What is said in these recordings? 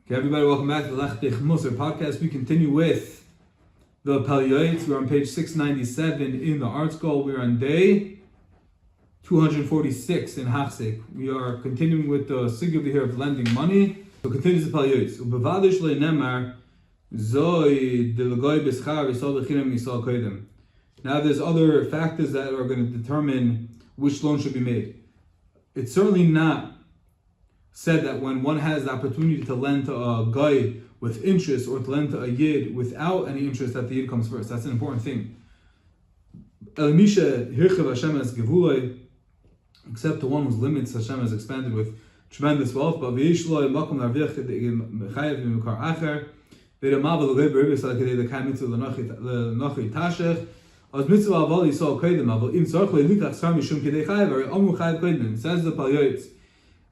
Okay, everybody, welcome back to the Lech Dich Musar podcast. We continue with the Pele Yoeitz. We're on page 697 in the Art Scroll. We're on day 246 in Hachzik. We are continuing with the Sigil here of lending money. So continues the Pele Yoeitz. Ubevadish le'nemar zoi de'legoy b'schar v'sol b'chinam yisol koydem. Now there's other factors that are going to determine which loan should be made. It's certainly not said that when one has the opportunity to lend to a guy with interest or to lend to a yid without any interest, that the yid comes first. That's an important thing. Except the one whose limits Hashem has expanded with tremendous wealth. But says the Pele Yoeitz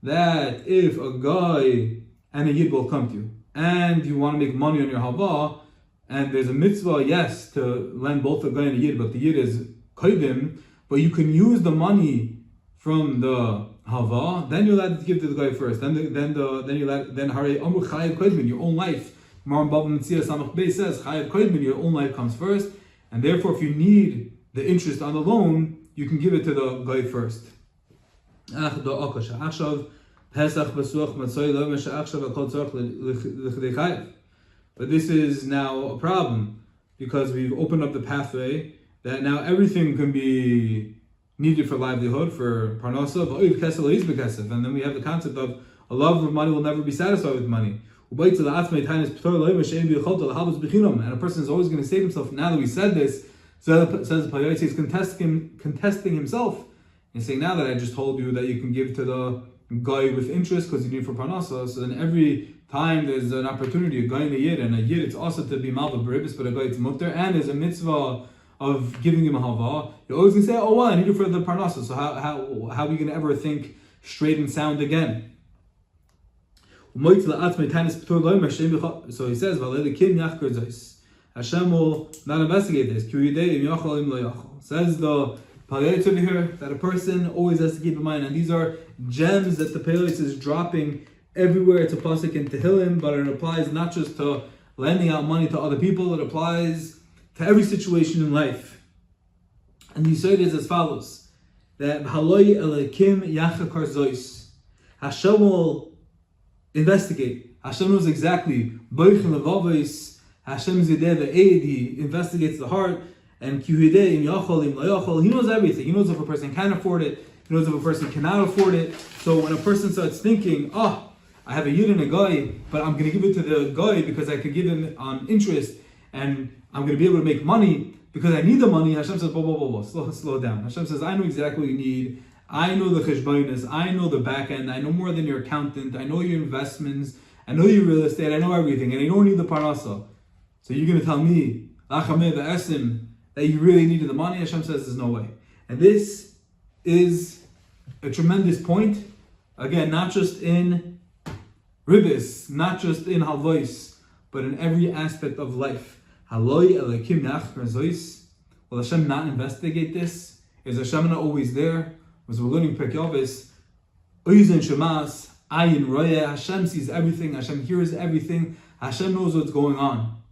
that if a guy and a yid both come to you and you want to make money on your hava, and there's a mitzvah, yes, to lend both a guy and a yid, but the yid is kodim, but you can use the money from the hava, then you're allowed to give to the guy first. Then hare amru chayav kodim, your own life. Maram Baba Metzia Samach Bey says chayav kodim, your own life comes first, and therefore if you need the interest on the loan, you can give it to the guy first. But this is now a problem because we've opened up the pathway that now everything can be needed for livelihood, for parnasa, and then we have the concept of a love of money will never be satisfied with money. And a person is always going to save himself. Now that we said this, says Pele Yoeitz, he's contesting himself. He's saying, now that I just told you that you can give to the guy with interest because you need it for parnasa, so then every time there's an opportunity, a guy and a yid, it's also to be malva beribis, but a guy it's mutter, and there's a mitzvah of giving him a hava, you're always going to say, oh well, I need it for the parnasa, so how are we going to ever think straight and sound again? So he says, Hashem will not investigate this. Says the Pele Yoeitz over here that a person always has to keep in mind, and these are gems that the Pele Yoeitz is dropping everywhere. It's a pasuk in Tehillim, but it applies not just to lending out money to other people, it applies to every situation in life. And the Yisod is as follows: that Haloi Elikim Yachakar Zois, Hashem will investigate. Hashem knows exactly. Hashem is the aid. He investigates the heart. And he knows everything. He knows if a person can afford it. He knows if a person cannot afford it. So when a person starts thinking, I have a yid and a guy, but I'm going to give it to the guy because I could give him on interest, and I'm going to be able to make money because I need the money. Hashem says, slow down. Hashem says, I know exactly what you need. I know the cheshbonos. I know the back end. I know more than your accountant. I know your investments. I know your real estate. I know everything. And I don't need the parnasa. So you're going to tell me, that you really needed the money? Hashem says there's no way. And this is a tremendous point. Again, not just in ribis, not just in halvois, but in every aspect of life. Haloi elikim yachar zois. Will Hashem not investigate this? Is Hashem not always there? As we're learning Perkei Avos, Oizen Shemas, Ayin Roya, Hashem sees everything, Hashem hears everything, Hashem knows what's going on.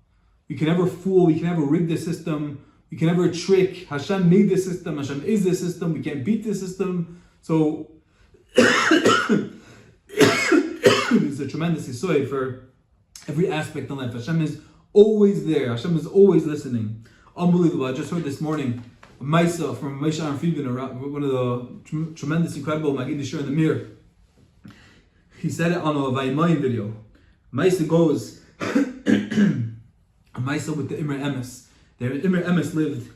We can never fool, we can never rig the system, we can never trick. Hashem made the system, Hashem is the system, we can't beat the system. So it's a tremendous yesod for every aspect in life. Hashem is always there, Hashem is always listening. Unbelievable. I just heard this morning a Maisa from Moshe Arfibin, one of the tremendous, incredible Magid Yishur in the mirror. He said it on a Vaymayim video. Maisa goes, a Maisa with the Imre Emes. The Imre Emes lived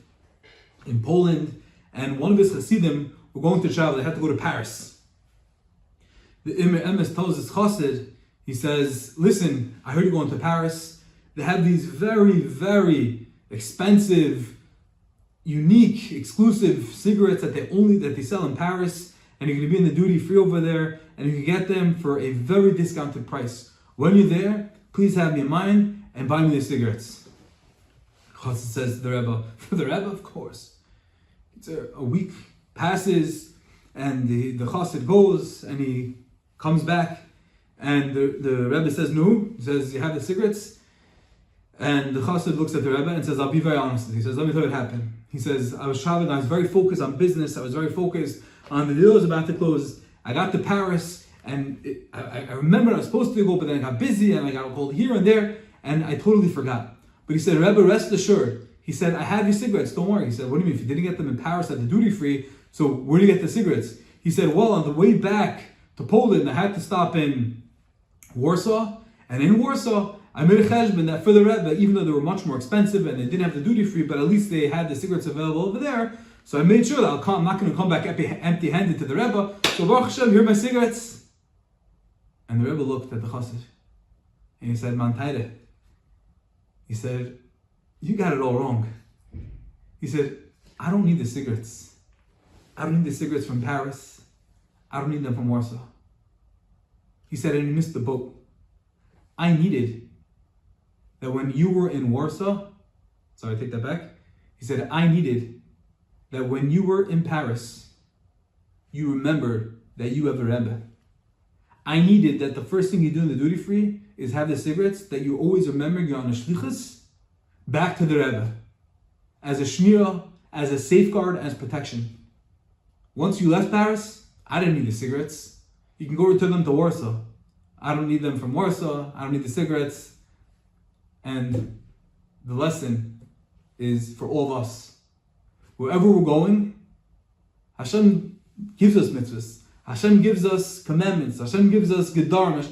in Poland, and one of his Hasidim were going to travel. They had to go to Paris. The Imre Emes tells his Chassid, he says, listen, I heard you're going to Paris. They have these very, very expensive, unique, exclusive cigarettes that they sell in Paris, and you're going to be in the duty free over there, and you can get them for a very discounted price. When you're there, please have me in mind and buy me the cigarettes. Chassid says to the Rebbe, for the Rebbe, of course. It's a week passes, and the Chassid goes, and he comes back, And the Rebbe says, no. He says, you have the cigarettes? And the Chassid looks at the Rebbe and says, I'll be very honest with you. He says, let me tell you what happened. He says, I was traveling, I was very focused on business, I was very focused on the deal was about to close. I got to Paris, and I remember I was supposed to go, but then I got busy, and I got called here and there, and I totally forgot. But he said, Rebbe, rest assured. He said, I have your cigarettes, don't worry. He said, what do you mean, if you didn't get them in Paris at the duty free, so where do you get the cigarettes? He said, well, on the way back to Poland, I had to stop in Warsaw, and in Warsaw, I made a cheshbon that for the Rebbe, even though they were much more expensive and they didn't have the duty free, but at least they had the cigarettes available over there. So I made sure that I'm not going to come back empty-handed to the Rebbe. So Baruch Hashem, here are my cigarettes. And the Rebbe looked at the chassid and he said, Man Taire. He said, you got it all wrong. He said, I don't need the cigarettes. I don't need the cigarettes from Paris. I don't need them from Warsaw. He said, and you missed the boat. I needed that when you were in Warsaw, sorry, I take that back. He said, I needed that when you were in Paris, you remembered that you have a Rebbe. I needed that the first thing you do in the duty free is have the cigarettes, that you always remember you're on a shlichus back to the Rebbe. As a shmira, as a safeguard, as protection. Once you left Paris, I didn't need the cigarettes. You can go return them to Warsaw. I don't need them from Warsaw. I don't need the cigarettes. And the lesson is for all of us. Wherever we're going, Hashem gives us mitzvahs. Hashem gives us commandments. Hashem gives us gedar.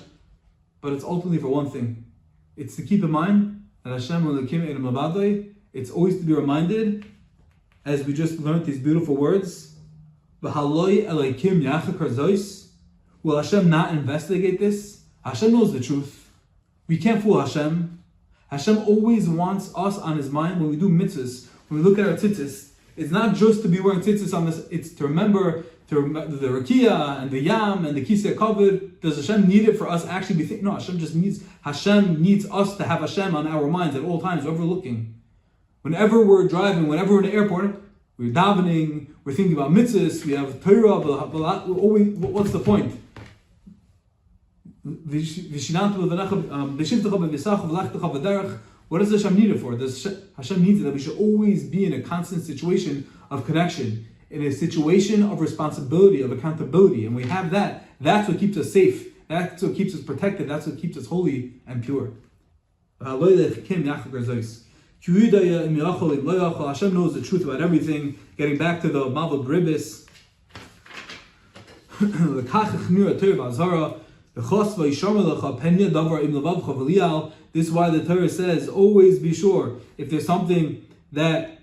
But it's ultimately for one thing. It's to keep in mind that Hashem Elokim Elam Labadai. It's always to be reminded, as we just learned these beautiful words, V'haloi Elokim Yachakar Zois. Will Hashem not investigate this? Hashem knows the truth. We can't fool Hashem. Hashem always wants us on His mind when we do mitzvahs, when we look at our tzitzis. It's not just to be wearing tzitzis on this, it's to remember the rakia and the yam and the kisei kavod. Does Hashem need it for us actually be thinking? No, Hashem needs us to have Hashem on our minds at all times, wherever we're looking. Whenever we're driving, whenever we're in the airport, we're davening, we're thinking about mitzvahs, we have Torah, we're always, what's the point? What does Hashem need it for? Hashem needs it that we should always be in a constant situation of connection, in a situation of responsibility, of accountability, and we have that. That's what keeps us safe. That's what keeps us protected. That's what keeps us holy and pure. Hashem knows the truth about everything. Getting back to the Mavel Bribis. This is why the Torah says, always be sure, if there's something that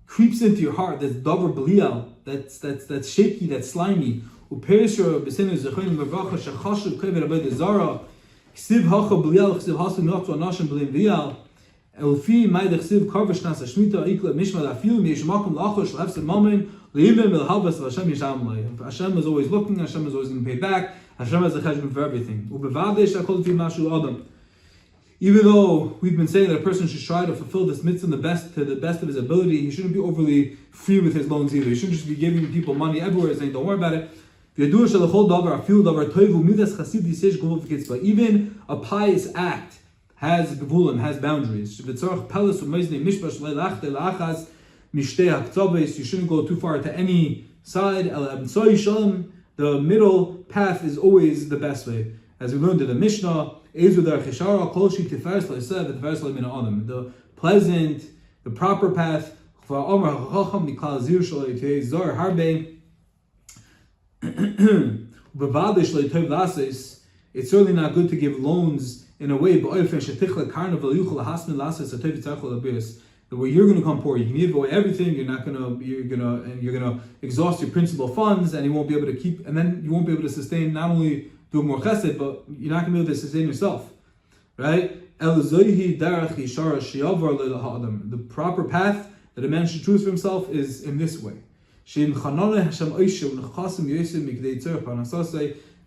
creeps into your heart, that's davar belial, that's shaky, that's slimy, Hashem is always looking, Hashem is always going to pay back, Hashem has a cheshbon for everything. Even though we've been saying that a person should try to fulfill this mitzvah to the best of his ability, he shouldn't be overly free with his loans either. He shouldn't just be giving people money everywhere saying, don't worry about it. Even a pious act has gevulim, has boundaries. You shouldn't go too far to any side. The middle path is always the best way. As we learned in the Mishnah, the pleasant, the proper path. It's certainly not good to give loans in a way where you're going to come poor. You can give away everything. You're gonna exhaust your principal funds, and you won't be able to keep. And then you won't be able to sustain not only do more chesed, but you're not going to be able to sustain yourself, right? The proper path that a man should choose for himself is in this way.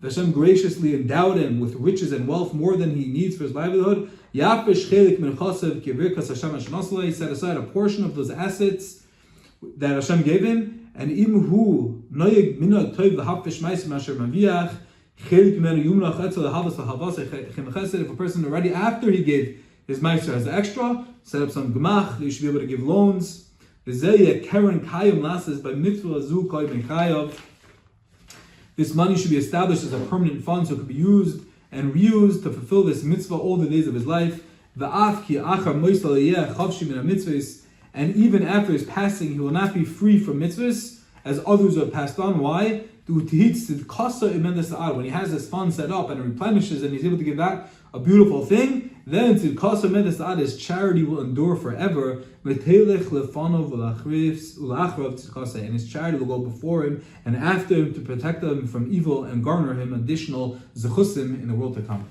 Hashem graciously endowed him with riches and wealth more than he needs for his livelihood. He set aside a portion of those assets that Hashem gave him, and If a person already after he gave his meiser has extra, set up some gemach, you should be able to give loans. This money should be established as a permanent fund so it could be used and reused to fulfill this mitzvah all the days of his life. And even after his passing, he will not be free from mitzvahs as others who have passed on. Why? When he has this fund set up and it replenishes and he's able to give that a beautiful thing, then his charity will endure forever. And his charity will go before him and after him to protect him from evil and garner him additional zechusim in the world to come.